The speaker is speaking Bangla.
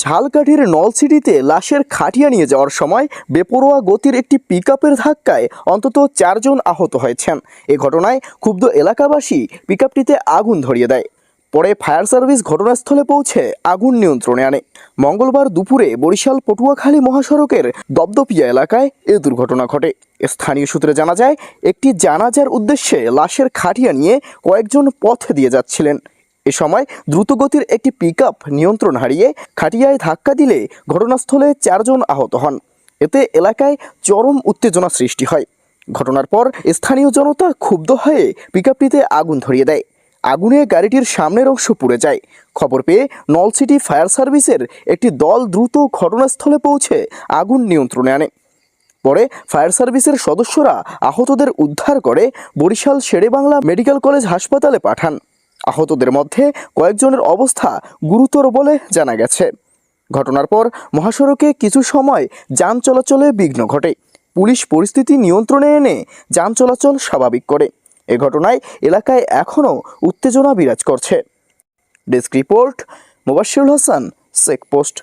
ঝালকাঠির নলছিটিতে লাশের খাটিয়া নিয়ে যাওয়ার সময় বেপরোয়া গতির একটি পিকআপের ধাক্কায় অন্তত 4 জন আহত হয়েছেন। এ ঘটনায় ক্ষুব্ধ এলাকাবাসী পিকআপটিতে আগুন ধরিয়ে দেয়। পরে ফায়ার সার্ভিস ঘটনাস্থলে পৌঁছে আগুন নিয়ন্ত্রণে আনে। মঙ্গলবার দুপুরে বরিশাল পটুয়াখালী মহাসড়কের দপদপিয়া এলাকায় এ দুর্ঘটনা ঘটে। স্থানীয় সূত্রে জানা যায়, একটি জানাজার উদ্দেশ্যে লাশের খাটিয়া নিয়ে কয়েকজন পথ দিয়ে যাচ্ছিলেন। এ সময় দ্রুতগতির একটি পিকআপ নিয়ন্ত্রণ হারিয়ে খাটিয়ায় ধাক্কা দিলে ঘটনাস্থলে 4 জন আহত হন। এতে এলাকায় চরম উত্তেজনা সৃষ্টি হয়। ঘটনার পর স্থানীয় জনতা ক্ষুব্ধ হয়ে পিকআপটিতে আগুন ধরিয়ে দেয়। আগুনে গাড়িটির সামনের অংশ পুড়ে যায়। খবর পেয়ে নলছিটি ফায়ার সার্ভিসের একটি দল দ্রুত ঘটনাস্থলে পৌঁছে আগুন নিয়ন্ত্রণে আনে। পরে ফায়ার সার্ভিসের সদস্যরা আহতদের উদ্ধার করে বরিশাল শেরেবাংলা মেডিকেল কলেজ হাসপাতালে পাঠান। আহতদের মধ্যে কয়েকজনের অবস্থা গুরুতর বলে জানা গেছে। ঘটনার পর মহাসড়কে কিছু সময় যান চলাচলে বিঘ্ন ঘটে। পুলিশ পরিস্থিতি নিয়ন্ত্রণে এনে যান চলাচল স্বাভাবিক করে। এ ঘটনায় এলাকায় এখনও উত্তেজনা বিরাজ করছে। Desk report, Mobashwerul Hasan, checkpost.